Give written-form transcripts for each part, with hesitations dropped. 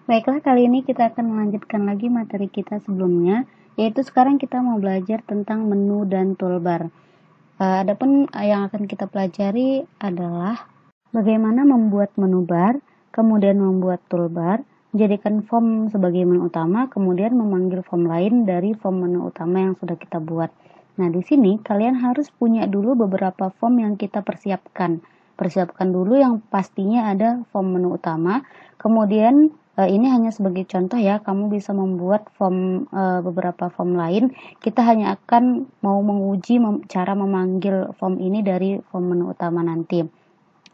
Baiklah, kali ini kita akan melanjutkan lagi materi kita sebelumnya, yaitu sekarang kita mau belajar tentang menu dan toolbar. Adapun yang akan kita pelajari adalah bagaimana membuat menu bar, kemudian membuat toolbar, menjadikan form sebagai menu utama, kemudian memanggil form lain dari form menu utama yang sudah kita buat. Nah, di sini kalian harus punya dulu beberapa form yang kita persiapkan. Persiapkan dulu yang pastinya ada form menu utama, kemudian ini hanya sebagai contoh ya, kamu bisa membuat form beberapa form lain. Kita hanya akan mau menguji cara memanggil form ini dari form menu utama nanti.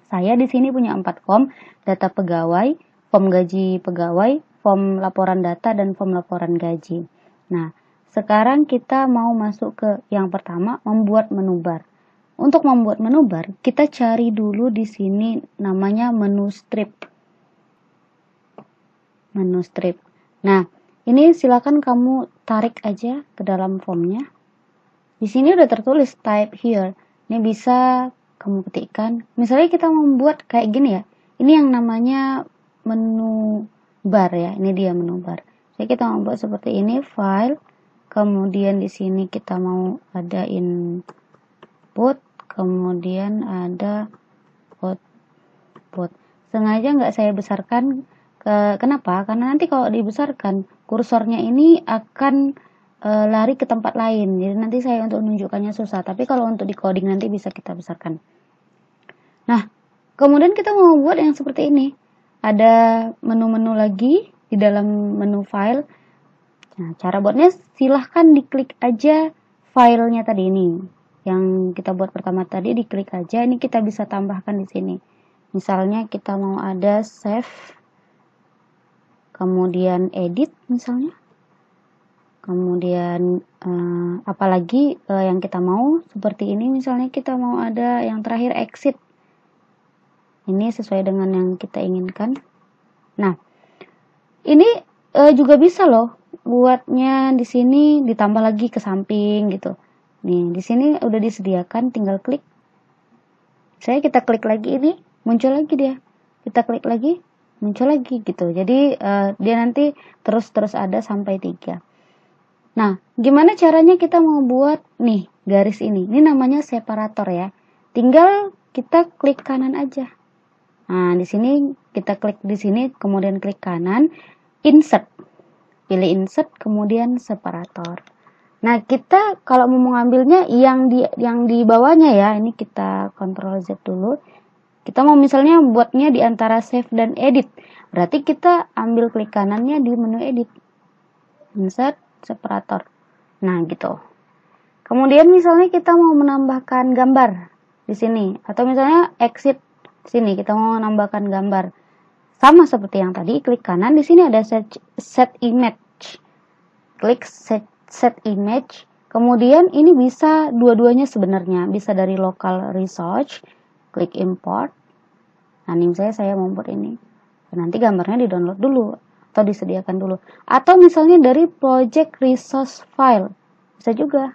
Saya di sini punya 4 form: data pegawai, form gaji pegawai, form laporan data, dan form laporan gaji. Nah, sekarang kita mau masuk ke yang pertama, membuat menu bar. Untuk membuat menu bar, kita cari dulu di sini namanya menu strip. Menu strip. Nah, ini silakan kamu tarik aja ke dalam formnya. Di sini udah tertulis type here. Ini bisa kamu ketikkan. Misalnya kita membuat kayak gini ya. Ini yang namanya menu bar ya. Ini dia menu bar. Jadi kita membuat seperti ini, file. Kemudian di sini kita mau ada input, kemudian ada output. Sengaja nggak saya besarkan. Kenapa? Karena nanti kalau dibesarkan, kursornya ini akan lari ke tempat lain. Jadi nanti saya untuk menunjukkannya susah. Tapi kalau untuk di coding nanti bisa kita besarkan. Nah, kemudian kita mau buat yang seperti ini. Ada menu-menu lagi di dalam menu file. Nah, cara buatnya silahkan diklik aja filenya tadi ini. Yang kita buat pertama tadi diklik aja. Ini kita bisa tambahkan di sini. Misalnya kita mau ada save, kemudian edit misalnya, kemudian apalagi yang kita mau seperti ini, misalnya kita mau ada yang terakhir exit. Ini sesuai dengan yang kita inginkan. Nah, ini juga bisa loh buatnya di sini ditambah lagi ke samping gitu. Nih, di sini udah disediakan, tinggal klik. Kita klik lagi, ini muncul lagi dia. Kita klik lagi, muncul lagi gitu. Jadi dia nanti terus ada sampai 3. Nah, gimana caranya kita mau buat nih garis ini? Ini namanya separator ya. Tinggal kita klik kanan aja. Nah, di sini kita klik di sini, kemudian klik kanan, insert. Pilih insert, kemudian separator. Nah, kita kalau mau mengambilnya yang di bawahnya ya, ini kita Ctrl Z dulu. Kita mau misalnya buatnya di antara save dan edit. Berarti kita ambil klik kanannya di menu edit. Insert, separator. Nah, gitu. Kemudian misalnya kita mau menambahkan gambar di sini. Atau misalnya exit sini, kita mau menambahkan gambar. Sama seperti yang tadi, klik kanan. Di sini ada set image. Klik set image. Kemudian ini bisa dua-duanya sebenarnya. Bisa dari local resource. Klik import. Nah, ini misalnya saya mau import ini. Nanti gambarnya di-download dulu atau disediakan dulu. Atau misalnya dari project resource file. Bisa juga.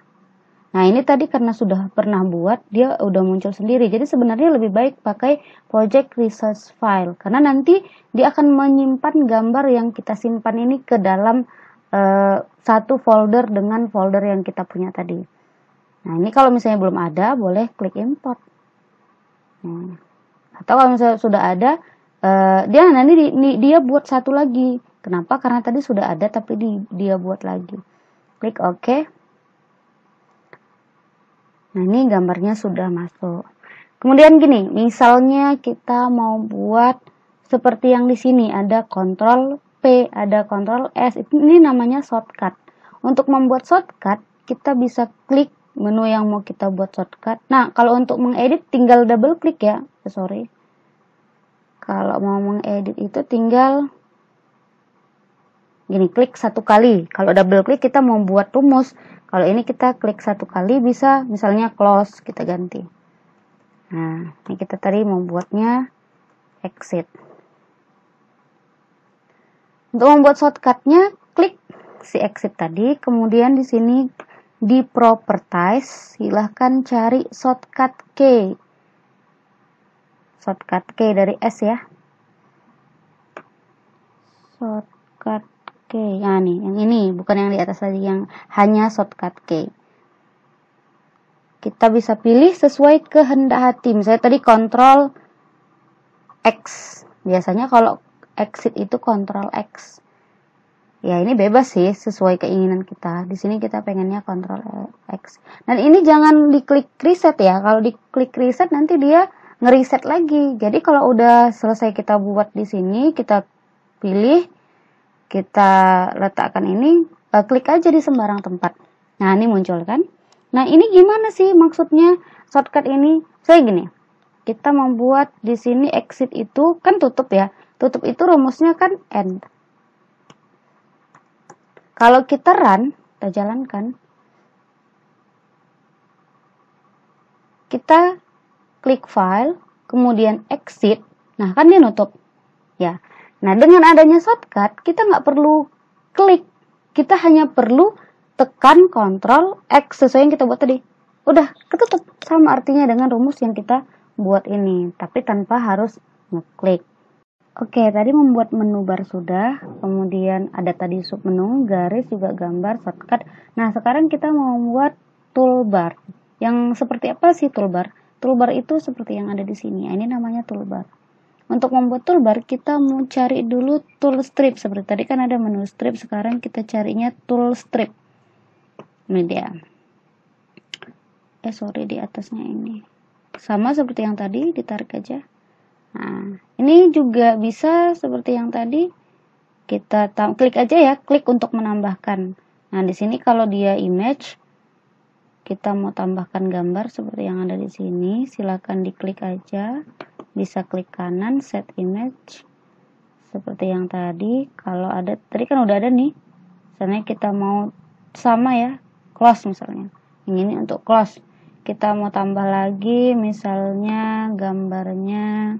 Nah, ini tadi karena sudah pernah buat, dia udah muncul sendiri. Jadi sebenarnya lebih baik pakai project resource file. Karena nanti dia akan menyimpan gambar yang kita simpan ini ke dalam satu folder dengan folder yang kita punya tadi. Nah, ini kalau misalnya belum ada, boleh klik import. Nah, atau kalau misalnya sudah ada, dia buat satu lagi. Kenapa? Karena tadi sudah ada tapi dia buat lagi. Klik OK. Nah, ini gambarnya sudah masuk. Kemudian gini, misalnya kita mau buat seperti yang di sini, ada Ctrl P, ada Ctrl S. Ini namanya shortcut. Untuk membuat shortcut, kita bisa klik menu yang mau kita buat shortcut. Nah, kalau untuk mengedit tinggal double klik ya. Sorry. Kalau mau mengedit itu tinggal gini, klik satu kali. Kalau double klik kita mau buat rumus. Kalau ini kita klik satu kali bisa, misalnya close, kita ganti. Nah, ini kita tadi mau buatnya exit. Untuk membuat shortcutnya, klik si exit tadi. Kemudian di sini di properties, silahkan cari shortcut key. Shortcut key dari S ya. shortcut key. Nah nih, yang ini bukan yang di atas tadi, yang hanya shortcut key. Kita bisa pilih sesuai kehendak hati. Misalnya tadi Ctrl X. Biasanya kalau exit itu Ctrl X. Ya ini bebas sih, sesuai keinginan kita. Di sini kita pengennya Ctrl X. Dan ini jangan diklik reset ya. Kalau diklik reset nanti dia ngeriset lagi. Jadi kalau udah selesai kita buat di sini, kita pilih, kita letakkan ini, klik aja di sembarang tempat. Nah ini muncul kan. Nah ini gimana sih maksudnya shortcut ini? Saya gini, kita membuat di sini exit itu kan tutup ya. Tutup itu rumusnya kan end. Kalau kita run, kita jalankan, kita klik file, kemudian exit, nah kan dia nutup. Ya, nah dengan adanya shortcut, kita nggak perlu klik, kita hanya perlu tekan Ctrl X sesuai yang kita buat tadi. Udah ketutup, sama artinya dengan rumus yang kita buat ini, tapi tanpa harus ngeklik. Oke, tadi membuat menu bar sudah, kemudian ada tadi submenu, garis, juga gambar, shortcut. Nah, sekarang kita mau membuat toolbar. Yang seperti apa sih toolbar? Toolbar itu seperti yang ada di sini. Ini namanya toolbar. Untuk membuat toolbar, kita mau cari dulu tool strip. Seperti tadi kan ada menu strip, sekarang kita carinya tool strip. Ini dia. Di atasnya ini. Sama seperti yang tadi, ditarik aja. Nah, ini juga bisa seperti yang tadi, kita klik aja ya, klik untuk menambahkan. Nah, di sini kalau dia image, kita mau tambahkan gambar seperti yang ada di sini, silakan diklik aja. Bisa klik kanan, set image, seperti yang tadi. Kalau ada, tadi kan udah ada nih, misalnya kita mau sama ya, close misalnya. Yang ini untuk close. Kita mau tambah lagi, misalnya gambarnya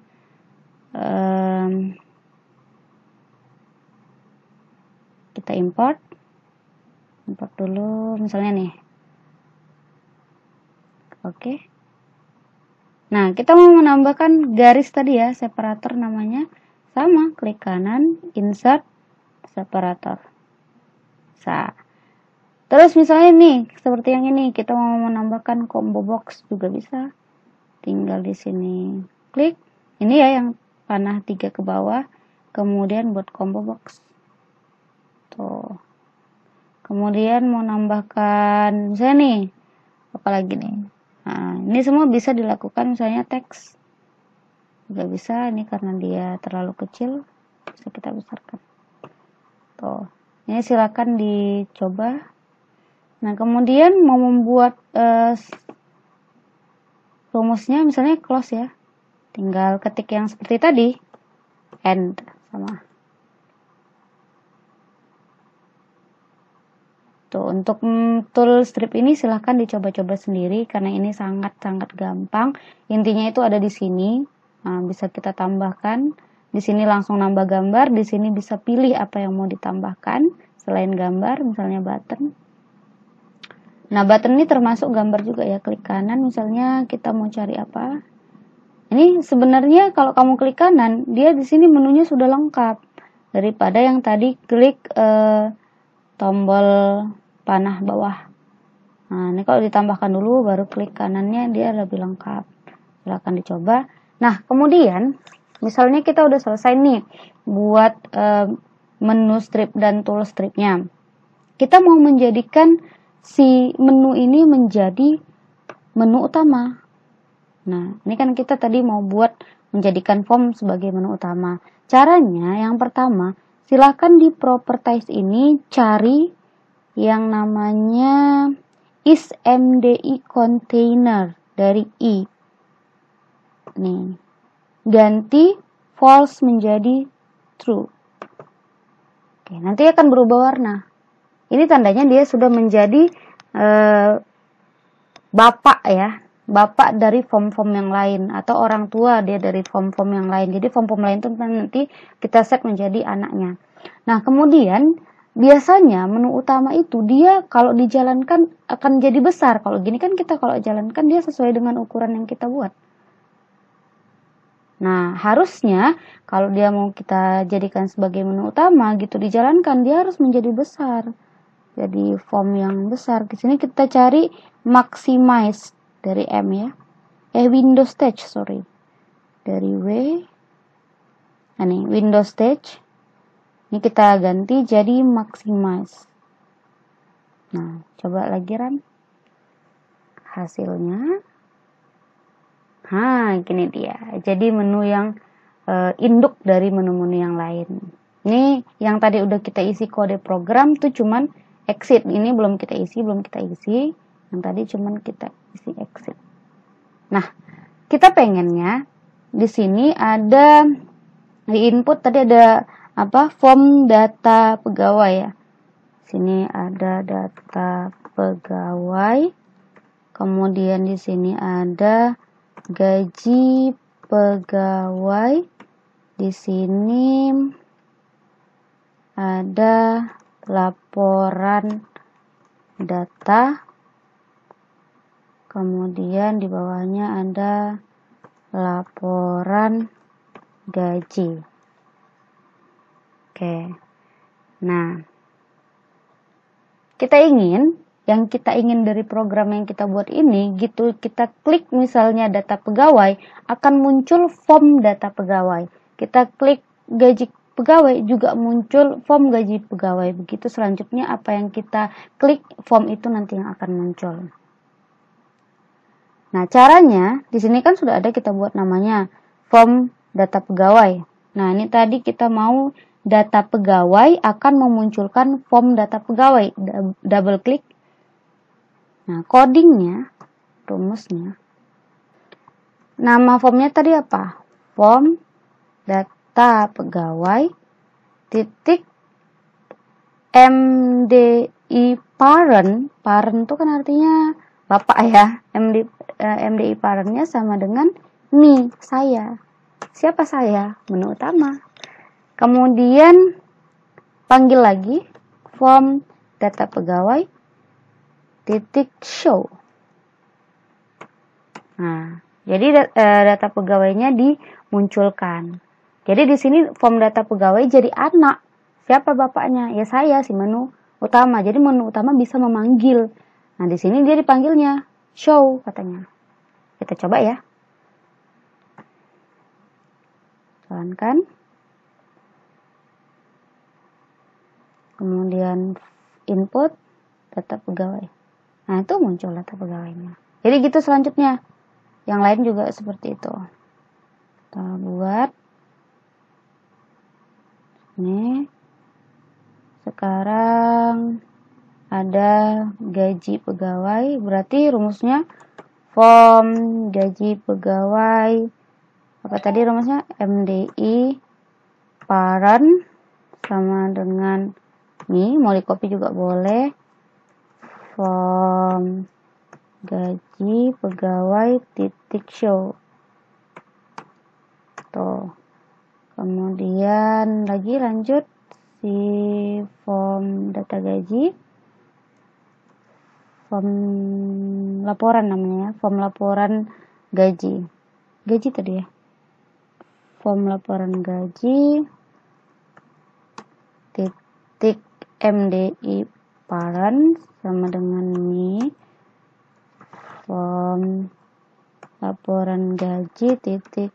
kita import dulu misalnya nih. Oke. Nah, kita mau menambahkan garis tadi ya, separator namanya. Sama, klik kanan, insert separator. Terus misalnya nih, seperti yang ini, kita mau menambahkan combo box juga bisa. Tinggal di sini klik. Ini ya yang panah 3 ke bawah, kemudian buat combo box. Tuh. Kemudian mau nambahkan misalnya nih, apalagi nih. Nah, ini semua bisa dilakukan, misalnya teks. Juga bisa, ini karena dia terlalu kecil, bisa kita besarkan. Tuh. Ini silakan dicoba. Nah, kemudian mau membuat rumusnya misalnya close ya. Tinggal ketik yang seperti tadi, end sama. Tuh, untuk tool strip ini silahkan dicoba-coba sendiri karena ini sangat-sangat gampang. Intinya itu ada di sini. Nah, bisa kita tambahkan. Di sini langsung nambah gambar, di sini bisa pilih apa yang mau ditambahkan selain gambar, misalnya button. Nah, button ini termasuk gambar juga ya. Klik kanan misalnya kita mau cari apa. Ini sebenarnya kalau kamu klik kanan, dia di sini menunya sudah lengkap daripada yang tadi klik tombol panah bawah. Nah, ini kalau ditambahkan dulu baru klik kanannya, dia lebih lengkap. Silahkan dicoba. Nah, kemudian misalnya kita udah selesai nih buat menu strip dan tool stripnya. Kita mau menjadikan si menu ini menjadi menu utama. Nah, ini kan kita tadi mau buat menjadikan form sebagai menu utama. Caranya yang pertama, silahkan di properties ini cari yang namanya isMDI container dari i. Nih, ganti false menjadi true. Oke, nanti akan berubah warna. Ini tandanya dia sudah menjadi bapak ya. Bapak dari form-form yang lain atau orang tua dia dari form-form yang lain. Jadi form-form lain itu nanti kita set menjadi anaknya. Nah, kemudian biasanya menu utama itu dia kalau dijalankan akan jadi besar. Kalau gini kan kita kalau jalankan dia sesuai dengan ukuran yang kita buat. Nah, harusnya kalau dia mau kita jadikan sebagai menu utama gitu dijalankan, dia harus menjadi besar. Jadi form yang besar. Di sini kita cari maximize dari M ya. Window stage, sorry. Dari W. Nah, nih, window stage. Ini kita ganti jadi maximize. Nah, coba lagi run. Hasilnya. Gini dia. Jadi menu yang induk dari menu-menu yang lain. Ini yang tadi udah kita isi kode program tuh cuman exit. Ini belum kita isi. Yang tadi cuman kita isi exit. Nah, kita pengennya di sini ada di input tadi ada form data pegawai ya. Sini ada data pegawai. Kemudian di sini ada gaji pegawai. Di sini ada laporan data. Kemudian di bawahnya ada laporan gaji. Oke. Nah, yang kita ingin dari program yang kita buat ini gitu, kita klik misalnya data pegawai, akan muncul form data pegawai. Kita klik gaji pegawai juga muncul form gaji pegawai. Begitu selanjutnya apa yang kita klik form itu nanti yang akan muncul. Nah, caranya di sini kan sudah ada kita buat namanya form data pegawai. Nah, ini tadi kita mau data pegawai akan memunculkan form data pegawai. Double klik. Nah, codingnya, rumusnya. Nama formnya tadi apa? Form data pegawai titik MDI parent. Parent itu kan artinya bapak ya. MDI parentnya sama dengan me, saya. Siapa saya? Menu utama. Kemudian panggil lagi form data pegawai titik show. Nah, jadi data pegawainya dimunculkan. Jadi di sini form data pegawai jadi anak. Siapa bapaknya? Ya saya, si menu utama. Jadi menu utama bisa memanggil. Nah, di sini dia dipanggilnya show katanya. Kita coba ya. Jalankan. Kemudian input data pegawai. Nah, itu muncul data pegawainya. Jadi gitu selanjutnya. Yang lain juga seperti itu. Kita buat. Nih. Sekarang ada gaji pegawai. Berarti rumusnya form gaji pegawai. Apa tadi rumusnya? MDI parent sama dengan ini. Mau di copy juga boleh. Form gaji pegawai titik show. Tuh. Kemudian lagi lanjut si form data gaji. Form laporan namanya ya. Form laporan gaji. Gaji tadi ya. Form laporan gaji titik MDI parent sama dengan ini form laporan gaji titik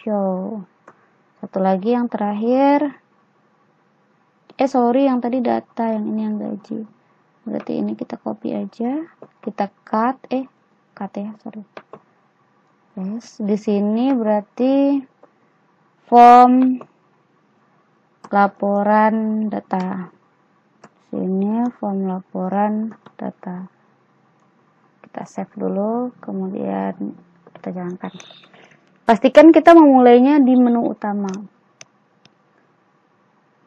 show. Satu lagi yang terakhir, yang tadi data, yang ini yang gaji. Berarti ini kita copy aja, kita cut ya, sorry. Yes, di sini berarti form laporan data. Sini form laporan data. Kita save dulu, kemudian kita jalankan. Pastikan kita memulainya di menu utama.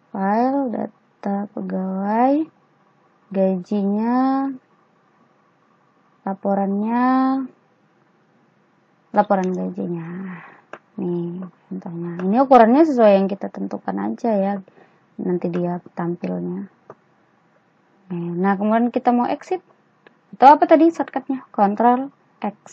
File, data pegawai, gajinya, laporan gajinya. Nih contohnya. Ini ukurannya sesuai yang kita tentukan aja ya. Nanti dia tampilnya. Nah, kemudian kita mau exit. Atau apa tadi shortcutnya? Ctrl X.